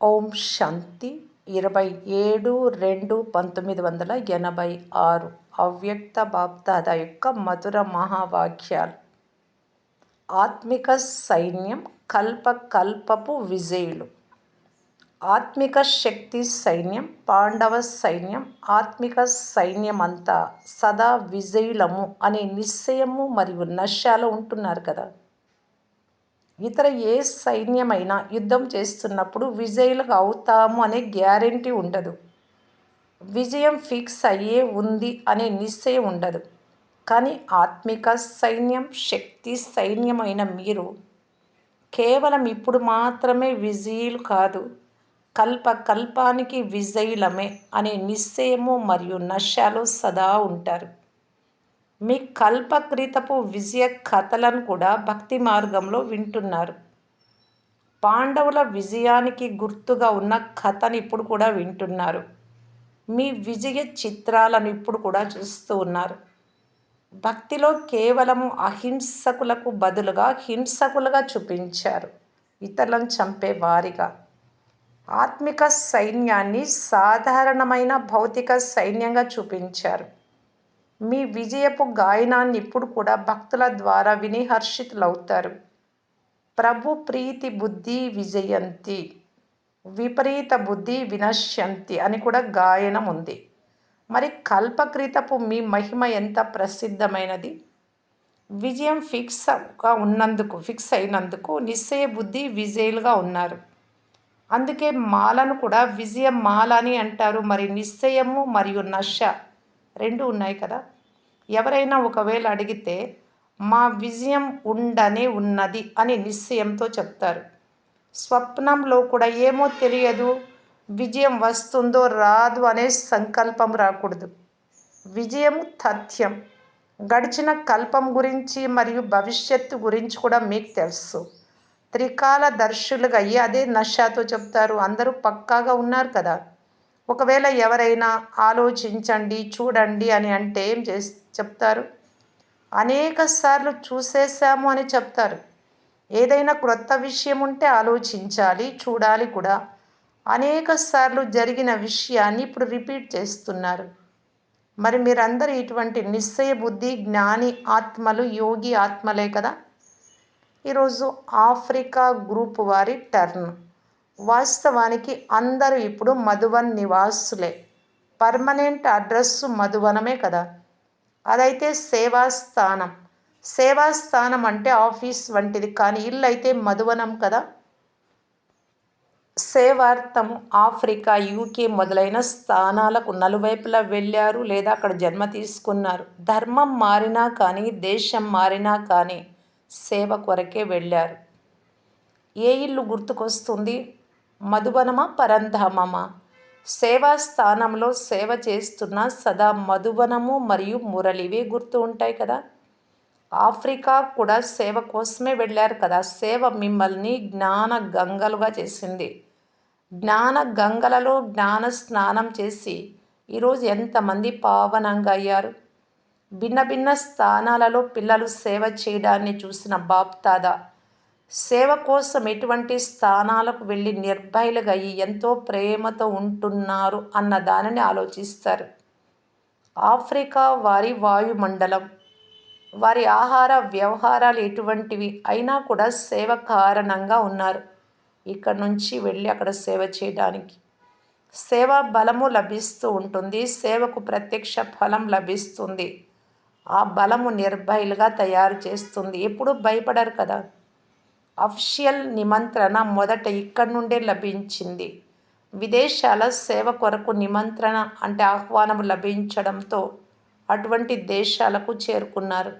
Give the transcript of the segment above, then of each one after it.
ఓం శాంతి 27/2/1986 అవ్యక్త బాప్దాదా యొక్క మధుర మహావాక్యాలు. ఆత్మిక సైన్యం కల్పకల్పపు విజయులు. ఆత్మిక శక్తి సైన్యం, పాండవ సైన్యం, ఆత్మిక సైన్యమంతా సదా విజయులము అనే నిశ్చయము మరియు నశాలో ఉంటున్నారు కదా. ఇతర ఏ సైన్యమైనా యుద్ధం చేస్తున్నప్పుడు విజయులుగా అవుతాము అనే గ్యారెంటీ ఉండదు. విజయం ఫిక్స్ అయ్యే ఉంది అనే నిశ్చయం ఉండదు. కానీ ఆత్మిక సైన్యం, శక్తి సైన్యమైన మీరు కేవలం ఇప్పుడు మాత్రమే విజయులు కాదు, కల్పానికి విజయులమే అనే నిశ్చయము మరియు నశాలో సదా ఉంటారు. మీ కల్పకృతపు విజయ కథలను కూడా భక్తి మార్గంలో వింటున్నారు. పాండవుల విజయానికి గుర్తుగా ఉన్న కథను ఇప్పుడు కూడా వింటున్నారు. మీ విజయ చిత్రాలను ఇప్పుడు కూడా చూస్తూ ఉన్నారు. భక్తిలో కేవలము అహింసకులకు బదులుగా హింసకులుగా చూపించారు, ఇతరులను చంపే వారిగా. ఆత్మిక సైన్యాన్ని సాధారణమైన భౌతిక సైన్యంగా చూపించారు. మీ విజయపు గాయనాన్ని ఇప్పుడు కూడా భక్తుల ద్వారా విని హర్షితులవుతారు. ప్రభు ప్రీతి బుద్ధి విజయంతి, విపరీత బుద్ధి వినశ్యంతి అని కూడా గాయనం ఉంది. మరి కల్పకృతపు మీ మహిమ ఎంత ప్రసిద్ధమైనది. విజయం ఫిక్స్ అయినందుకు నిశ్చయ బుద్ధి విజయులుగా ఉన్నారు. అందుకే మాలను కూడా విజయ మాల అని అంటారు. మరి నిశ్చయము మరియు నశ రెండు ఉన్నాయి కదా. ఎవరైనా ఒకవేళ అడిగితే మా విజయం ఉండనే ఉన్నది అని నిశ్చయంతో చెప్తారు. స్వప్నంలో కూడా ఏమో తెలియదు, విజయం వస్తుందో రాదు అనే సంకల్పం రాకూడదు. విజయం తథ్యం. గడిచిన కల్పం గురించి మరియు భవిష్యత్తు గురించి కూడా మీకు తెలుసు. త్రికాల దర్శులుగా అయ్యి అదే నషాతో చెప్తారు. అందరూ పక్కాగా ఉన్నారు కదా. ఒకవేళ ఎవరైనా ఆలోచించండి, చూడండి అని అంటే ఏం చెప్తారు? అనేక సార్లు చూసేసాము అని చెప్తారు. ఏదైనా క్రొత్త విషయం ఉంటే ఆలోచించాలి, చూడాలి కూడా. అనేక సార్లు జరిగిన విషయాన్ని ఇప్పుడు రిపీట్ చేస్తున్నారు. మరి మీరందరూ ఇటువంటి నిశ్చయ బుద్ధి జ్ఞాని ఆత్మలు, యోగి ఆత్మలే కదా. ఈరోజు ఆఫ్రికా గ్రూప్ వారి టర్న్. వాస్తవానికి అందరూ ఇప్పుడు మధువన్ నివాసులే. పర్మనెంట్ అడ్రస్ మధువనమే కదా. అదైతే సేవాస్థానం. సేవాస్థానం అంటే ఆఫీస్ వంటిది, కానీ ఇల్లు అయితే మధువనం కదా. సేవార్థము ఆఫ్రికా, యూకే మొదలైన స్థానాలకు నలువైపులా వెళ్ళారు లేదా అక్కడ జన్మ తీసుకున్నారు. ధర్మం మారినా కానీ, దేశం మారినా కానీ సేవ కొరకే వెళ్ళారు. ఏ ఇల్లు గుర్తుకొస్తుంది? మధువనమా, పరంధామమా? సేవా స్థానంలో సేవ చేస్తున్న సదా మధువనము మరియు మురళివే గుర్తు ఉంటాయి కదా. ఆఫ్రికా కూడా సేవ కోసమే వెళ్ళారు కదా. సేవ మిమ్మల్ని జ్ఞాన గంగలుగా చేసింది. జ్ఞాన గంగలలో జ్ఞాన స్నానం చేసి ఈరోజు ఎంతమంది పావనంగా అయ్యారు. భిన్న భిన్న స్థానాలలో పిల్లలు సేవ చేయడాన్ని చూసిన బాప్దాదా సేవ కోసం ఎటువంటి స్థానాలకు వెళ్ళి నిర్భయులుగా అయ్యి ఎంతో ప్రేమతో ఉంటున్నారు అన్న దానిని ఆలోచిస్తారు. ఆఫ్రికా వారి వాయుమండలం, వారి ఆహార వ్యవహారాలు ఎటువంటివి అయినా కూడా సేవ కారణంగా ఉన్నారు. ఇక్కడ నుంచి వెళ్ళి అక్కడ సేవ చేయడానికి సేవా బలము లభిస్తూ ఉంటుంది. సేవకు ప్రత్యక్ష ఫలం లభిస్తుంది. ఆ బలము నిర్భయులుగా తయారు చేస్తుంది. ఎప్పుడూ భయపడరు కదా. అఫిషియల్ నిమంత్రణ మొదట ఇక్కడి నుండే లభించింది. విదేశాల సేవ కొరకు నిమంత్రణ అంటే ఆహ్వానం లభించడంతో అటువంటి దేశాలకు చేరుకున్నారు.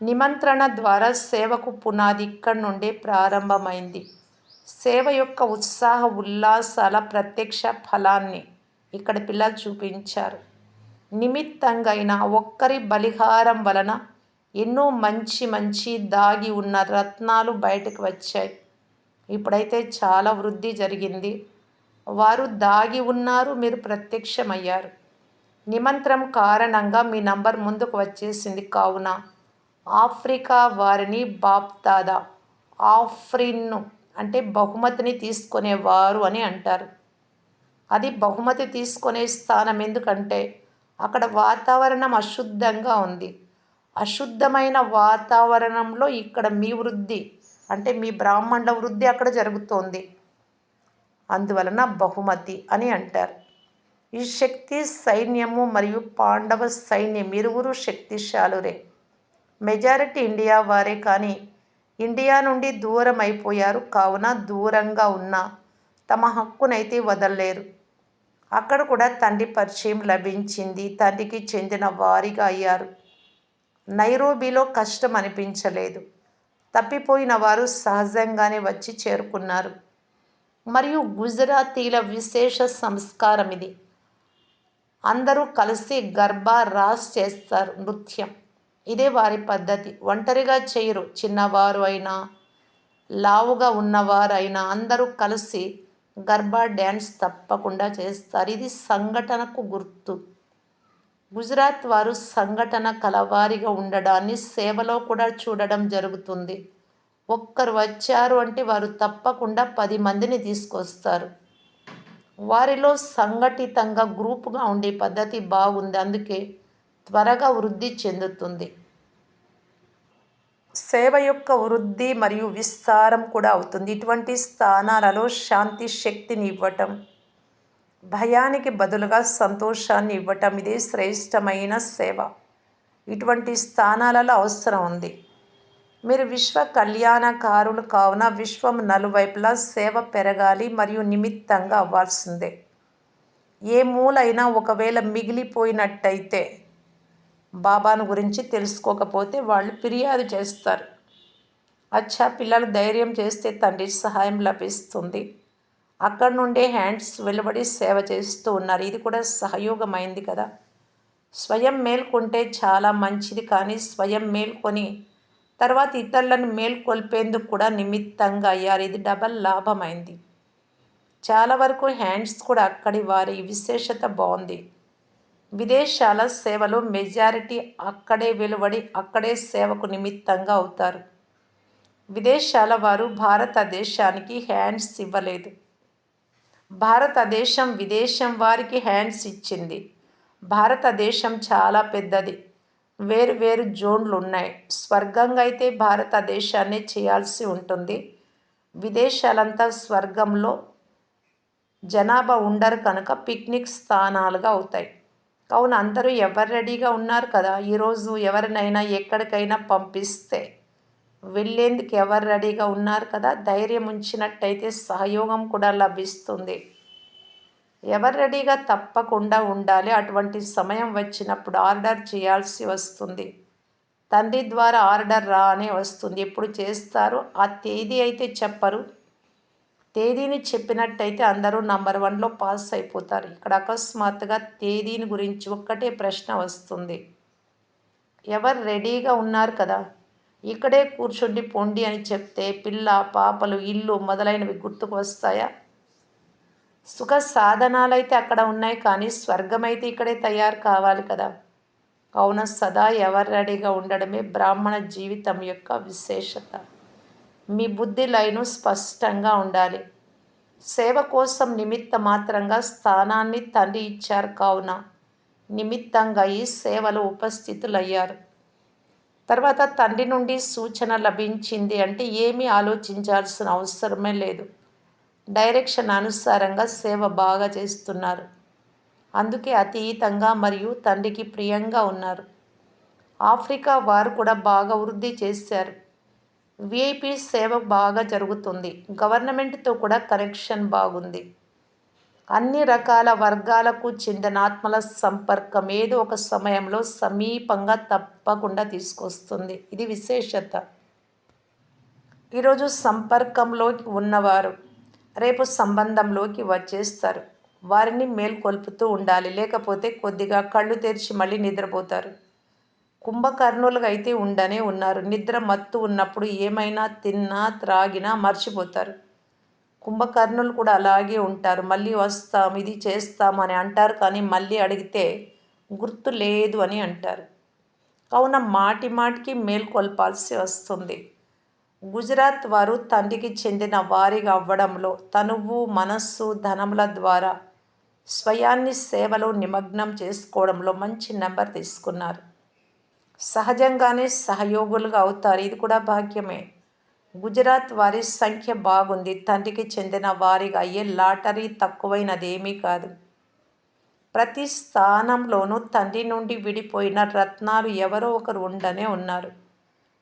నిమంత్రణ ద్వారా సేవకు పునాది ఇక్కడి నుండే ప్రారంభమైంది. సేవ యొక్క ఉత్సాహ ఉల్లాసాల ప్రత్యక్ష ఫలాన్ని ఇక్కడ పిల్లలు చూపించారు. నిమిత్తంగా అయిన ఒక్కరి బలిహారం వలన ఎన్నో మంచి దాగి ఉన్న రత్నాలు బయటకు వచ్చాయి. ఇప్పుడైతే చాలా వృద్ధి జరిగింది. వారు దాగి ఉన్నారు, మీరు ప్రత్యక్షమయ్యారు. నిమంత్రం కారణంగా మీ నంబర్ ముందుకు వచ్చేసింది. కావున ఆఫ్రికా వారిని బాప్దాదా ఆఫ్రిన్ను అంటే బహుమతిని తీసుకునేవారు అని అంటారు. అది బహుమతి తీసుకునే స్థానం ఎందుకంటే అక్కడ వాతావరణం అశుద్ధంగా ఉంది. అశుద్ధమైన వాతావరణంలో ఇక్కడ మీ వృద్ధి అంటే మీ బ్రాహ్మణుల వృద్ధి అక్కడ జరుగుతోంది. అందువలన బహుమతి అని అంటారు. ఈ శక్తి సైన్యము మరియు పాండవ సైన్యం ఇరువురు శక్తిశాలురే. మెజారిటీ ఇండియా వారే, కానీ ఇండియా నుండి దూరం అయిపోయారు. కావున దూరంగా ఉన్న తమ హక్కునైతే వదలలేరు. అక్కడ కూడా తండ్రి పరిచయం లభించింది. తండ్రికి చెందిన వారిగా అయ్యారు. నైరోబీలో కష్టం అనిపించలేదు. తప్పిపోయిన వారు సహజంగానే వచ్చి చేరుకున్నారు. మరియు గుజరాతీల విశేష సంస్కారం ఇది. అందరూ కలిసి గర్బా రాస్ చేస్తారు, నృత్యం. ఇదే వారి పద్ధతి. ఒంటరిగా చేయరు. చిన్నవారు అయినా లావుగా ఉన్నవారైనా అందరూ కలిసి గర్బా డ్యాన్స్ తప్పకుండా చేస్తారు. ఇది సంఘటనకు గుర్తు. గుజరాత్ వారు సంఘటన కలవారిగా ఉండడాన్ని సేవలో కూడా చూడడం జరుగుతుంది. ఒక్కరు వచ్చారు అంటే వారు తప్పకుండా 10 మందిని తీసుకొస్తారు. వారిలో సంఘటితంగా గ్రూపుగా ఉండే పద్ధతి బాగుంది. అందుకే త్వరగా వృద్ధి చెందుతుంది. సేవ యొక్క వృద్ధి మరియు విస్తారం కూడా అవుతుంది. ఇటువంటి స్థానాలలో శాంతి శక్తిని ఇవ్వటం, భయానికి బదులుగా సంతోషాన్ని ఇవ్వటం, ఇదే శ్రేష్టమైన సేవ. ఇటువంటి స్థానాలలో అవసరం ఉంది. మీరు విశ్వ కళ్యాణకారులు కావున విశ్వం నలువైపులా సేవ పెరగాలి మరియు నిమిత్తంగా అవ్వాల్సిందే. ఏ మూలైనా ఒకవేళ మిగిలిపోయినట్టయితే బాబాను గురించి తెలుసుకోకపోతే వాళ్ళు ఫిర్యాదు చేస్తారు. అచ్చా, పిల్లలు ధైర్యం చేస్తే తండ్రి సహాయం లభిస్తుంది. అక్కడి నుండే హ్యాండ్స్ వెలువడి సేవ చేస్తూ ఉన్నారు. ఇది కూడా సహయోగమైంది కదా. స్వయం మేల్కొంటే చాలా మంచిది, కానీ స్వయం మేల్కొని తర్వాత ఇతరులను మేల్కొల్పేందుకు కూడా నిమిత్తంగా అయ్యారు. ఇది డబల్ లాభమైంది. చాలా వరకు హ్యాండ్స్ కూడా అక్కడి వారి విశేషత బాగుంది. విదేశాల సేవలో మెజారిటీ అక్కడే వెలువడి అక్కడే సేవకు నిమిత్తంగా అవుతారు. విదేశాల వారు భారతదేశానికి హ్యాండ్స్ ఇవ్వలేదు. భారతదేశం విదేశం వారికి హ్యాండ్స్ ఇచ్చింది. భారతదేశం చాలా పెద్దది. వేరు వేరు జోన్లు ఉన్నాయి. స్వర్గంగా అయితే భారతదేశాన్ని చేయాల్సి ఉంటుంది. విదేశాలంతా స్వర్గంలో జనాభా ఉండరు కనుక పిక్నిక్ స్థానాలుగా అవుతాయి. కావున అందరూ ఎవరు రెడీగా ఉన్నారు కదా. ఈరోజు ఎవరినైనా ఎక్కడికైనా పంపిస్తే వెళ్ళేందుకు ఎవరు రెడీగా ఉన్నారు కదా. ధైర్యం ఉంచినట్టయితే సహయోగం కూడా లభిస్తుంది. ఎవరు రెడీగా తప్పకుండా ఉండాలి. అటువంటి సమయం వచ్చినప్పుడు ఆర్డర్ చేయాల్సి వస్తుంది. తండ్రి ద్వారా ఆర్డర్ రానే వస్తుంది. ఎప్పుడు చేస్తారో ఆ తేదీ అయితే చెప్పరు. తేదీని చెప్పినట్టయితే అందరూ నంబర్ 1లో పాస్ అయిపోతారు. ఇక్కడ అకస్మాత్తుగా తేదీని గురించి ఒక్కటే ప్రశ్న వస్తుంది. ఎవరు రెడీగా ఉన్నారు కదా. ఇక్కడే కూర్చుండి పొండి అని చెప్తే పిల్ల పాపలు ఇల్లు మొదలైనవి గుర్తుకు వస్తాయా? సుఖ సాధనాలైతే అక్కడ ఉన్నాయి, కానీ స్వర్గమైతే ఇక్కడే తయారు కావాలి కదా. కావున సదా ఎవరు రెడీగా ఉండడమే బ్రాహ్మణ జీవితం యొక్క విశేషత. మీ బుద్ధి లైను స్పష్టంగా ఉండాలి. సేవ కోసం నిమిత్త మాత్రంగా స్థానాన్ని తండ్రి ఇచ్చారు. కావున నిమిత్తంగా ఈ సేవలో ఉపస్థితులయ్యారు. తర్వాత తండ్రి నుండి సూచన లభించింది అంటే ఏమీ ఆలోచించాల్సిన అవసరమే లేదు. డైరెక్షన్ అనుసారంగా సేవ బాగా చేస్తున్నారు. అందుకే అతీతంగా మరియు తండ్రికి ప్రియంగా ఉన్నారు. ఆఫ్రికా వారు కూడా బాగా వృద్ధి చేశారు. విఐపి సేవ బాగా జరుగుతుంది. గవర్నమెంట్తో కూడా కనెక్షన్ బాగుంది. అన్ని రకాల వర్గాలకు చెందిన ఆత్మల సంపర్కం ఏదో ఒక సమయంలో సమీపంగా తప్పకుండా తీసుకొస్తుంది. ఇది విశేషత. ఈరోజు సంపర్కంలోకి ఉన్నవారు రేపు సంబంధంలోకి వచ్చేస్తారు. వారిని మేల్కొల్పుతూ ఉండాలి. లేకపోతే కొద్దిగా కళ్ళు తెరిచి మళ్ళీ నిద్రపోతారు. కుంభకర్ణులుగా అయితే ఉండనే ఉన్నారు. నిద్ర మత్తు ఉన్నప్పుడు ఏమైనా తిన్నా త్రాగినా మర్చిపోతారు. కుంభకర్ణులు కూడా అలాగే ఉంటారు. మళ్ళీ వస్తాం, ఇది చేస్తాం అని అంటారు, కానీ మళ్ళీ అడిగితే గుర్తు లేదు అని అంటారు. కావున మాటి మాటికి మేల్కొల్పాల్సి వస్తుంది. గుజరాత్ వారు తండ్రికి చెందిన వారిగా అవ్వడంలో తనువు, మనస్సు, ధనముల ద్వారా స్వయాన్ని సేవలో నిమగ్నం చేసుకోవడంలో మంచి నెంబర్ తీసుకున్నారు. సహజంగానే సహయోగులుగా అవుతారు. ఇది కూడా భాగ్యమే. గుజరాత్ వారి సంఖ్య బాగుంది. తండ్రికి చెందిన వారిగా అయ్యే లాటరీ తక్కువైనదేమీ కాదు. ప్రతి స్థానంలోనూ తండ్రి నుండి విడిపోయిన రత్నాలు ఎవరో ఒకరు ఉండనే ఉన్నారు.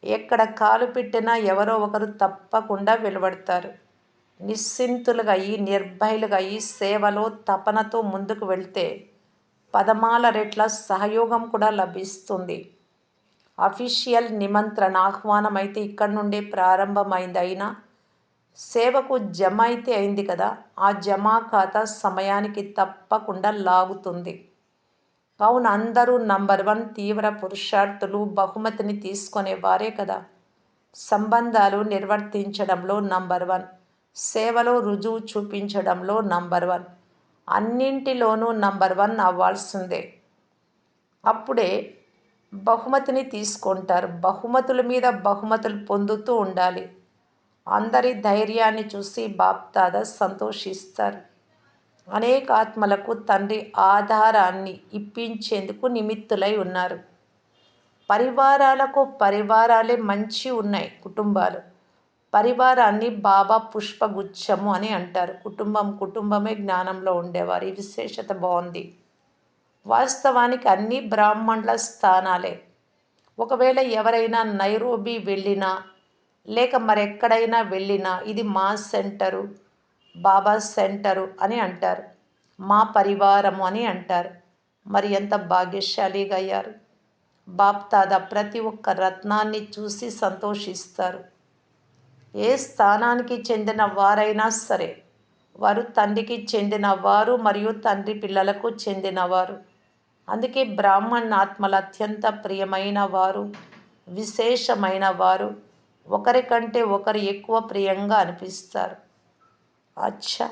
ఎక్కడ కాలు పెట్టినా ఎవరో ఒకరు తప్పకుండా వెలువడతారు. నిశ్చింతులుగా అయ్యి, నిర్భయులుగా అయ్యి సేవలో తపనతో ముందుకు వెళ్తే పదమాల రెట్ల సహయోగం కూడా లభిస్తుంది. అఫీషియల్ నిమంత్రణ, ఆహ్వానం అయితే ఇక్కడి నుండే ప్రారంభమైంది. అయినా సేవకు జమ అయితే అయింది కదా, ఆ జమా ఖాతా సమయానికి తప్పకుండా లాగుతుంది. కావున అందరూ నంబర్ 1 తీవ్ర పురుషార్థులు, బహుమతిని తీసుకునే వారే కదా. సంబంధాలు నిర్వర్తించడంలో నంబర్ 1, సేవలో రుజువు చూపించడంలో నంబర్ 1, అన్నింటిలోనూ నంబర్ 1 అవ్వాల్సిందే. అప్పుడే బహుమతిని తీసుకుంటారు. బహుమతుల మీద బహుమతులు పొందుతూ ఉండాలి. అందరి ధైర్యాన్ని చూసి బాప్దాదా సంతోషిస్తారు. అనేక ఆత్మలకు తండ్రి ఆధారాన్ని ఇప్పించేందుకు నిమిత్తులై ఉన్నారు. పరివారాలకు పరివారాలే మంచి ఉన్నాయి కుటుంబాలు. పరివారాన్ని బాబా పుష్పగుచ్ఛము అని అంటారు. కుటుంబమే జ్ఞానంలో ఉండేవారు. ఈ విశేషత బాగుంది. వాస్తవానికి అన్ని బ్రాహ్మణుల స్థానాలే. ఒకవేళ ఎవరైనా నైరోబీ వెళ్ళినా లేక మరెక్కడైనా వెళ్ళినా ఇది మా సెంటరు, బాబా సెంటరు అని అంటారు. మా పరివారము అని అంటారు. మరి ఎంత భాగ్యశాలిగా అయ్యారు. బాప్దాదా ప్రతి ఒక్క రత్నాన్ని చూసి సంతోషిస్తారు. ఏ స్థానానికి చెందిన వారైనా సరే వారు తండ్రికి చెందిన వారు మరియు తండ్రి పిల్లలకు చెందినవారు. అందుకే బ్రాహ్మణ్ ఆత్మలు అత్యంత ప్రియమైన వారు, విశేషమైన వారు, ఒకరికంటే ఒకరు ఎక్కువ ప్రియంగా అనిపిస్తారు. అచ్చా.